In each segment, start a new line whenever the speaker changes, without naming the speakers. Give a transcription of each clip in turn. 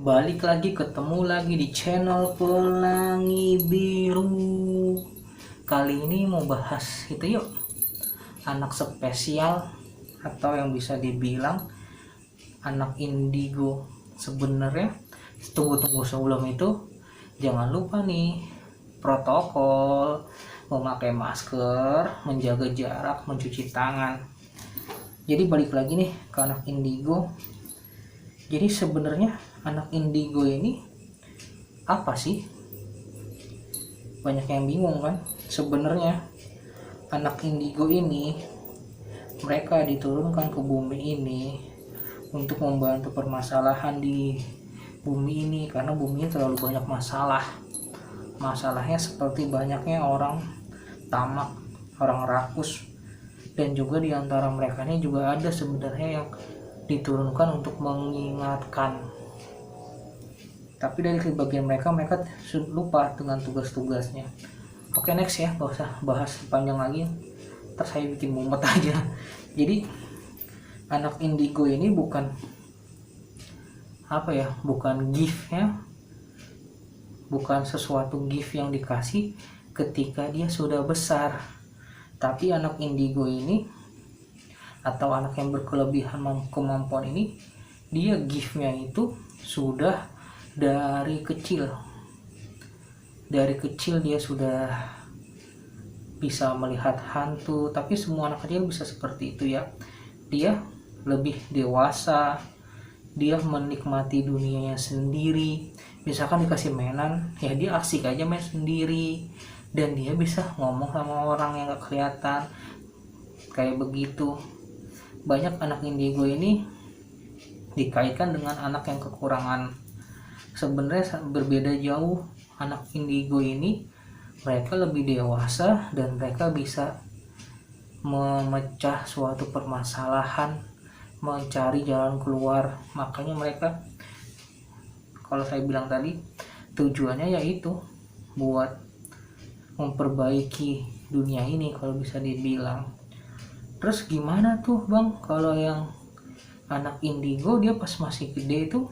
Balik lagi, ketemu lagi di channel Pelangi Biru. Kali ini mau bahas itu yuk, anak spesial atau yang bisa dibilang anak indigo. Sebenarnya tunggu sebelum itu jangan lupa nih protokol, memakai masker, menjaga jarak, mencuci tangan. Jadi balik lagi nih ke anak indigo. Jadi sebenarnya anak indigo ini apa sih? Banyak yang bingung kan? Sebenarnya anak indigo ini mereka diturunkan ke bumi ini untuk membantu permasalahan di bumi ini, karena bumi ini terlalu banyak masalah. Masalahnya seperti banyaknya orang tamak, orang rakus, dan juga di antara mereka ini juga ada sebenarnya yang diturunkan untuk mengingatkan. Tapi dari sebagian mereka lupa dengan tugas-tugasnya. Oke, next ya, gak usah bahas panjang lagi, ntar saya bikin mumet aja. Jadi anak indigo ini bukan bukan gift ya, bukan sesuatu gift yang dikasih ketika dia sudah besar. Tapi anak indigo ini atau anak yang berkelebihan kemampuan ini, dia giftnya itu sudah dari kecil. Dari kecil dia sudah bisa melihat hantu. Tapi semua anak kecil bisa seperti itu ya. Dia lebih dewasa, dia menikmati dunianya sendiri. Misalkan dikasih mainan, ya dia asik aja main sendiri, dan dia bisa ngomong sama orang yang gak kelihatan, kayak begitu. Banyak anak indigo ini dikaitkan dengan anak yang kekurangan. Sebenarnya berbeda jauh. Anak indigo ini mereka lebih dewasa dan mereka bisa memecah suatu permasalahan, mencari jalan keluar. Makanya mereka, kalau saya bilang tadi, tujuannya yaitu buat memperbaiki dunia ini kalau bisa dibilang. Terus gimana tuh bang kalau yang anak indigo, dia pas masih gede itu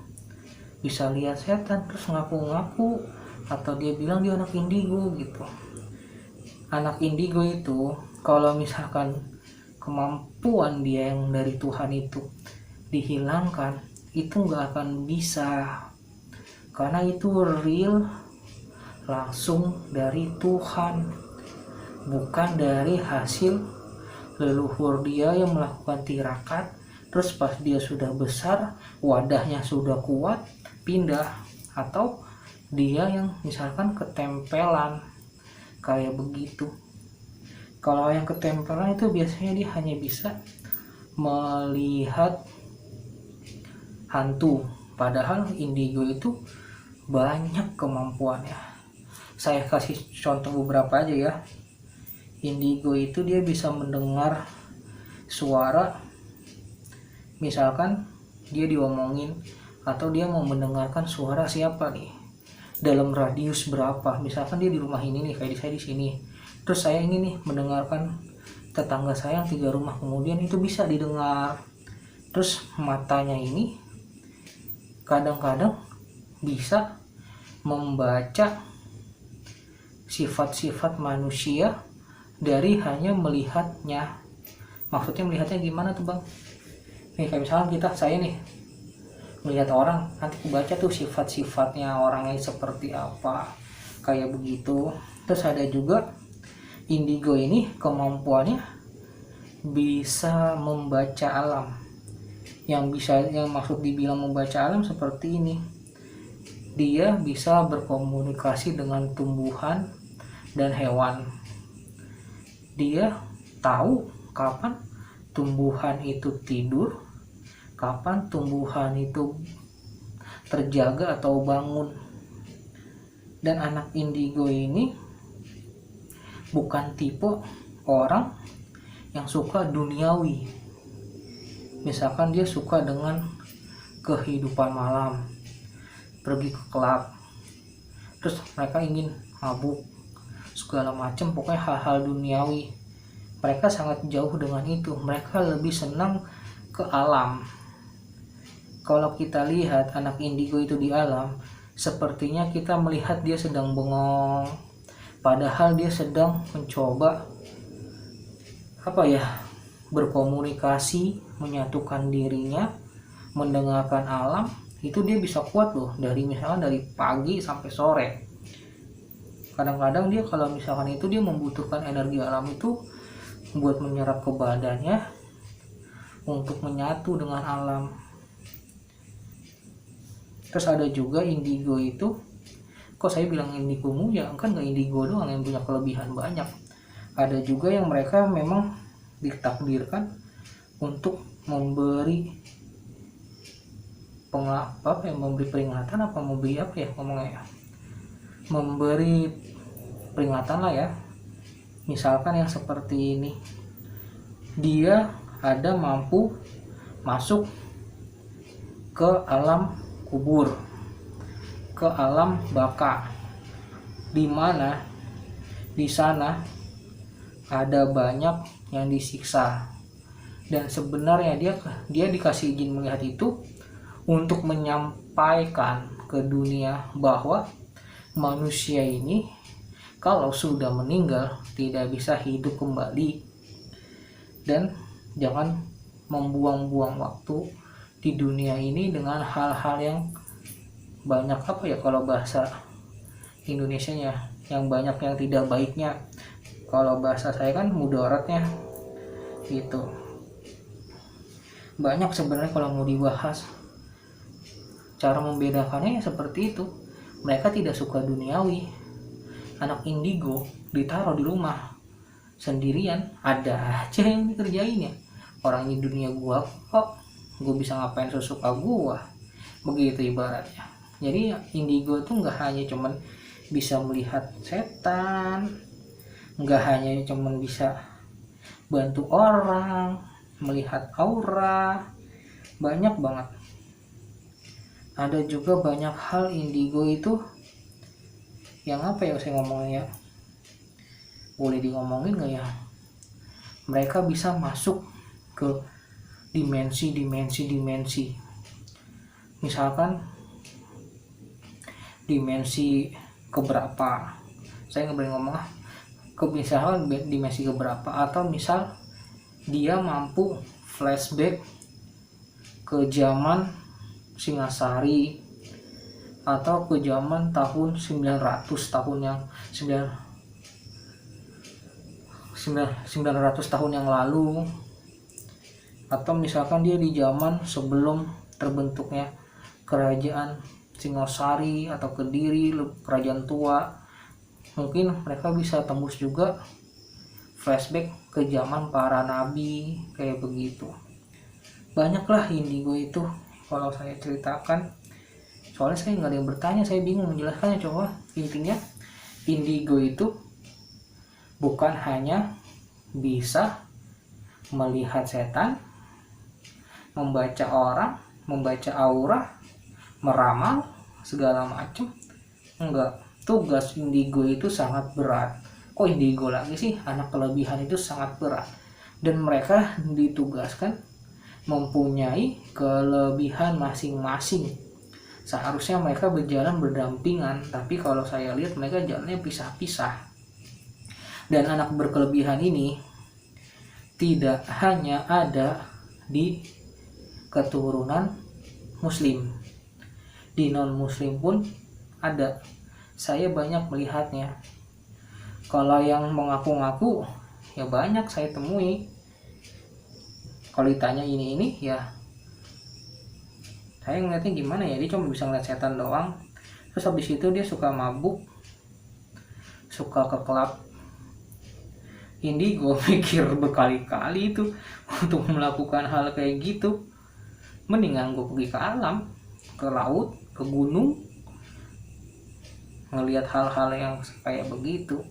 bisa lihat setan terus ngaku-ngaku, atau dia bilang dia anak indigo gitu. Anak indigo itu kalau misalkan kemampuan dia yang dari Tuhan itu dihilangkan, itu nggak akan bisa, karena itu real langsung dari Tuhan, bukan dari hasil leluhur dia yang melakukan tirakat. Terus pas dia sudah besar, wadahnya sudah kuat, pindah. Atau dia yang misalkan ketempelan, kayak begitu. Kalau yang ketempelan itu biasanya dia hanya bisa melihat hantu, padahal indigo itu banyak kemampuannya. Saya kasih contoh beberapa aja ya. Indigo itu dia bisa mendengar suara, misalkan dia diomongin atau dia mau mendengarkan suara siapa nih dalam radius berapa. Misalkan dia di rumah ini nih, kayak saya di sini, terus saya ingin nih mendengarkan tetangga saya yang 3 rumah kemudian, itu bisa didengar. Terus matanya ini kadang-kadang bisa membaca sifat-sifat manusia dari hanya melihatnya. Maksudnya melihatnya gimana tuh bang? Nih kayak misalnya saya nih melihat orang, nanti aku baca tuh sifat-sifatnya orangnya seperti apa, kayak begitu. Terus ada juga indigo ini kemampuannya bisa membaca alam. Yang maksud dibilang membaca alam seperti ini, dia bisa berkomunikasi dengan tumbuhan dan hewan. Dia tahu kapan tumbuhan itu tidur, kapan tumbuhan itu terjaga atau bangun. Dan anak indigo ini bukan tipe orang yang suka duniawi. Misalkan dia suka dengan kehidupan malam, pergi ke klub, terus mereka ingin mabuk segala macam, pokoknya hal-hal duniawi. Mereka sangat jauh dengan itu. Mereka lebih senang ke alam. kalau kita lihat anak indigo itu di alam, sepertinya kita melihat dia sedang bengong, padahal dia sedang mencoba berkomunikasi, menyatukan dirinya, mendengarkan alam. Itu dia bisa kuat loh, misalnya dari pagi sampai sore. Kadang-kadang dia kalau misalkan itu dia membutuhkan energi alam itu buat menyerap ke badannya untuk menyatu dengan alam. Terus ada juga indigo itu, kok saya bilang indigo ya kan nggak indigo doang yang punya kelebihan banyak. Ada juga yang mereka memang ditakdirkan untuk memberi memberi peringatan memberi peringatan lah ya. Misalkan yang seperti ini, dia ada mampu masuk ke alam kubur, ke alam baka, di mana di sana ada banyak yang disiksa, dan sebenarnya dia dikasih izin melihat itu untuk menyampaikan ke dunia bahwa manusia ini kalau sudah meninggal tidak bisa hidup kembali, dan jangan membuang-buang waktu di dunia ini dengan hal-hal yang banyak kalau bahasa Indonesianya yang banyak yang tidak baiknya. Kalau bahasa saya kan mudaratnya gitu. Banyak sebenarnya kalau mau dibahas. Cara membedakannya seperti itu. Mereka tidak suka duniawi. Anak indigo ditaruh di rumah sendirian, ada aja yang dikerjain ya. Orang ini dunia gua kok, gua bisa ngapain sesuka gua, begitu ibaratnya. Jadi indigo tuh nggak hanya cuman bisa melihat setan, nggak hanya cuman bisa bantu orang, melihat aura, banyak banget. Ada juga banyak hal indigo itu yang saya ngomongnya, boleh ngomongin nggak ya? Mereka bisa masuk ke dimensi. Misalkan dimensi keberapa, saya nggak boleh ngomong misalkan dimensi keberapa, atau misal dia mampu flashback ke zaman Singasari atau ke zaman tahun 900 tahun yang lalu, atau misalkan dia di zaman sebelum terbentuknya kerajaan Singasari atau Kediri, kerajaan tua. Mungkin mereka bisa tembus juga flashback ke zaman para nabi, kayak begitu. Banyaklah indigo itu kalau saya ceritakan, soalnya saya nggak ada yang bertanya, saya bingung menjelaskannya. Coba intinya indigo itu bukan hanya bisa melihat setan, membaca orang, membaca aura, meramal, segala macam. Enggak, tugas indigo itu sangat berat. Kok indigo lagi sih? Anak kelebihan itu sangat berat, dan mereka ditugaskan mempunyai kelebihan masing-masing. Seharusnya mereka berjalan berdampingan, tapi kalau saya lihat mereka jalannya pisah-pisah. Dan anak berkelebihan ini tidak hanya ada di keturunan muslim, di non-muslim pun ada. Saya banyak melihatnya. Kalau yang mengaku-ngaku ya banyak saya temui. Kalau ditanya ini ya saya ngeliatnya gimana ya, dia cuma bisa ngeliat setan doang. Terus habis itu dia suka mabuk, suka ke klub. Indigo mikir berkali-kali itu untuk melakukan hal kayak gitu. Mendingan gue pergi ke alam, ke laut, ke gunung, ngelihat hal-hal yang kayak begitu.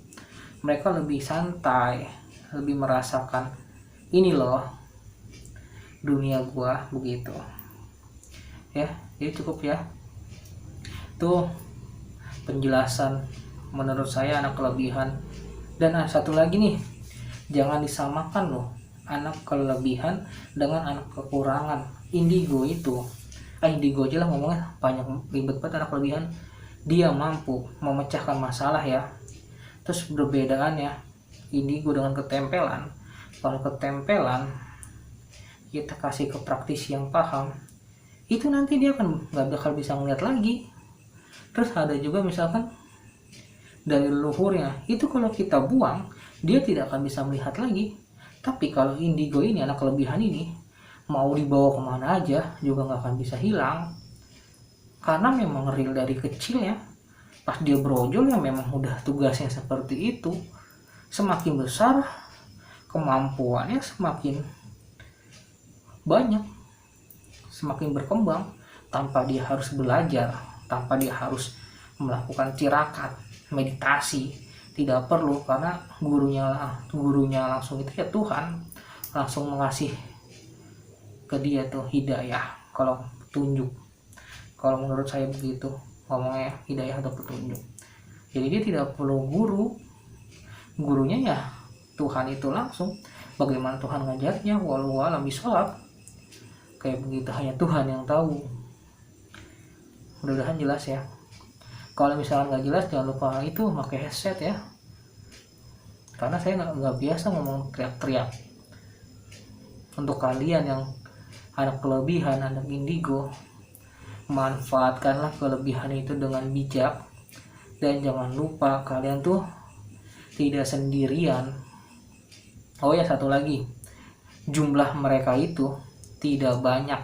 Mereka lebih santai, lebih merasakan ini loh dunia gua, begitu ya. Jadi cukup ya, tuh penjelasan menurut saya anak kelebihan. Dan satu lagi nih, jangan disamakan loh anak kelebihan dengan anak kekurangan. Indigo itu indigo aja lah ngomongnya, banyak ribet banget anak kelebihan. Dia mampu memecahkan masalah ya. Terus perbedaannya indigo dengan ketempelan, kalau ketempelan kita kasih ke praktisi yang paham, itu nanti dia akan nggak bakal bisa ngeliat lagi. Terus ada juga misalkan dari leluhurnya, itu kalau kita buang dia tidak akan bisa melihat lagi. Tapi kalau indigo ini, anak kelebihan ini, mau dibawa kemana aja juga nggak akan bisa hilang, karena memang real dari kecil ya. Pas dia brojol ya memang udah tugasnya seperti itu. Semakin besar kemampuannya, semakin banyak, semakin berkembang, tanpa dia harus belajar, tanpa dia harus melakukan tirakat, meditasi, tidak perlu, karena gurunya langsung itu ya Tuhan, langsung mengasih ke dia tuh hidayah, kalau petunjuk. Kalau menurut saya begitu ngomongnya, hidayah atau petunjuk. Jadi dia tidak perlu gurunya ya Tuhan itu langsung. Bagaimana Tuhan ngajarnya, wallahu a'lam bishawab, kayak begitu, hanya Tuhan yang tahu. Mudah-mudahan jelas ya. Kalau misalnya nggak jelas jangan lupa itu pakai headset ya, karena saya nggak biasa ngomong teriak-teriak. Untuk kalian yang anak kelebihan, anak indigo, manfaatkanlah kelebihan itu dengan bijak, dan jangan lupa kalian tuh tidak sendirian. Oh ya, satu lagi, jumlah mereka itu tidak banyak.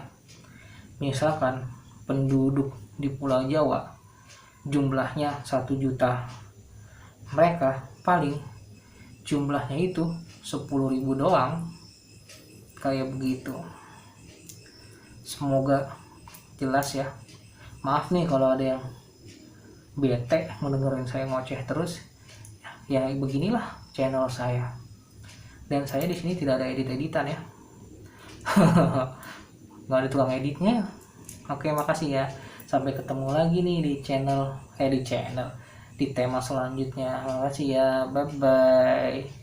Misalkan penduduk di Pulau Jawa jumlahnya 1 juta, mereka paling jumlahnya itu 10.000 doang, kayak begitu. Semoga jelas ya. Maaf nih kalau ada yang bete mendengarin saya ngoceh terus. Ya beginilah channel saya. Dan saya di sini tidak ada edit-editan ya. Nggak ada tukang editnya. Oke, makasih ya. Sampai ketemu lagi nih di channel di tema selanjutnya. Makasih ya. Bye bye.